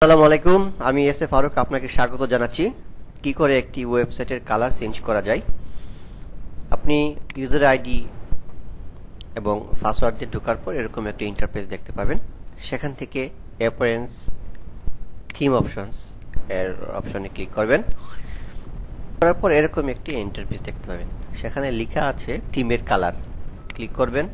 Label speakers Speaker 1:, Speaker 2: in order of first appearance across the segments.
Speaker 1: আসসালামু আলাইকুম, আমি এস এ ফারুক আপনাকে স্বাগত জানাচ্ছি। কি করে একটি ওয়েবসাইটের কালার চেঞ্জ করা যায়। আপনি ইউজার আইডি এবং পাসওয়ার্ড দিয়ে ঢোকার পর এরকম একটা ইন্টারফেস দেখতে পাবেন। সেখান থেকে অ্যাপিয়ারেন্স থিম অপশনস এর অপশনে ক্লিক করবেন। করার পর এরকম একটি ইন্টারফেস দেখতে পাবেন। সেখানে লেখা আছে থিমের কালার। ক্লিক করবেন।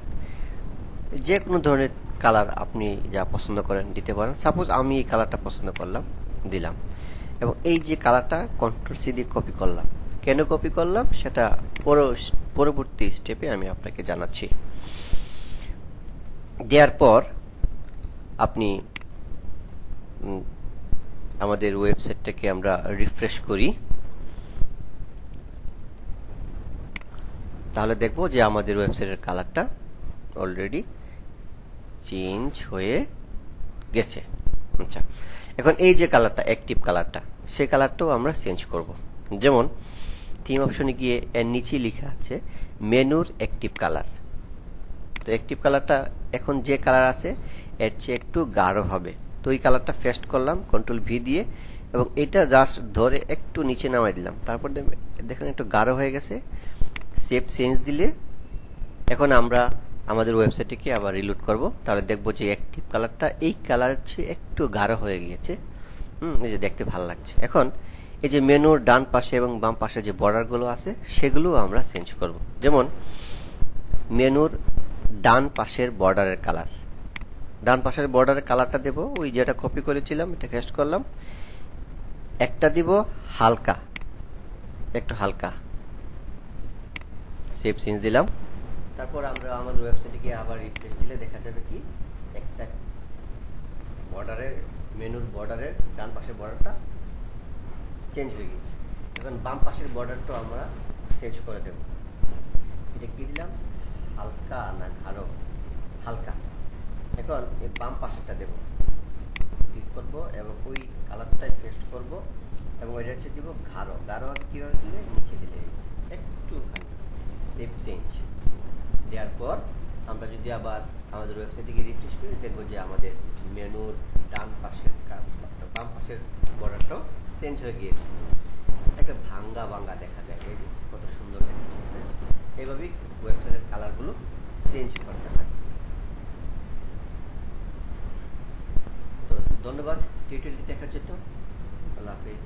Speaker 1: যে কোনো ধরনের কালার আপনি যা পছন্দ করেন দিতে পারেন। সাপোজ আমি এই কালারটা পছন্দ করলাম, দিলাম। এবং এই যে কালারটা কন্ট্রোল সি দিয়ে কপি করলাম। কেন কপি করলাম সেটা পরবর্তী স্টেপে আমি আপনাকে জানাচ্ছি। দেওয়ার পর আপনি আমাদের ওয়েবসাইটটাকে আমরা রিফ্রেশ করি, তাহলে দেখব যে আমাদের ওয়েবসাইটের কালারটা অলরেডি চেঞ্জ হয়ে গেছে। আচ্ছা, এখন এই যে কালারটা অ্যাক্টিভ কালারটা, সেই কালারটাও আমরা চেঞ্জ করব। যেমন থিম অপশনে গিয়ে এর নিচে লেখা আছে মেনুর অ্যাক্টিভ কালার। তো অ্যাক্টিভ কালারটা এখন যে কালার আছে এর চেয়ে একটু গাঢ় হবে। তো এই কালারটা পেস্ট করলাম কন্ট্রোল ভি দিয়ে এবং এটা জাস্ট ধরে একটু নিচে নামাই দিলাম। তারপর দেখেন একটু গাঢ় হয়ে গেছে। সেভ চেঞ্জ দিলে এখন আমরা আমাদের ওয়েবসাইটটিকে আবার রিলোড করব। তাহলে দেখব যে অ্যাক্টিভ কালারটা এই কালারের চেয়ে একটু গাঢ় হয়ে গিয়েছে। এই যে দেখতে ভালো লাগছে। এখন এই যে মেনুর ডান পাশে এবং বাম পাশে যে বর্ডারগুলো আছে সেগুলো আমরা চেঞ্জ করব। যেমন মেনুর ডান পাশের বর্ডারের কালার, ডান পাশের বর্ডারের কালারটা দেব ওই যেটা কপি করেছিলাম, এটা পেস্ট করলাম। একটা দিব হালকা, একটু হালকা। সেভ চেঞ্জ দিলাম। তারপর আমরা আমাদের ওয়েবসাইটে আবার রিফ্রেশ দিলে দেখা যাবে কি একটা বর্ডারের মেনুর বর্ডারের ডান পাশের বর্ডারটা চেঞ্জ হয়ে গেছে। এখন বাম পাশের বর্ডারটা আমরা চেঞ্জ করে দেব। এটা কি দিলাম, হালকা না গাঢ়? হালকা। এখন এই বাম পাশেরটা দেব, ক্লিক করব এবং ওই কালারটাই পেস্ট করব এবং এটা হচ্ছে দিব গাঢ়। গাঢ় কিভাবে দিলে, নিচে দিলে একটু সেভ চেঞ্জ দেওয়ার পর আমরা যদি আবার আমাদের ওয়েবসাইটে রিফ্রেশ করি দেখব যে আমাদের মেনুর ডান পাশের বাম পাশের বর্ডারটাও চেঞ্জ হয়ে গিয়েছে। একটা ভাঙ্গা ভাঙ্গা দেখা যায়, এই যে কত সুন্দর দেখাচ্ছে। এইভাবেই ওয়েবসাইটের কালারগুলো চেঞ্জ করতে হয়। তো ধন্যবাদ টিউটোরিয়ালটি দেখার জন্য। আল্লাহ হাফেজ।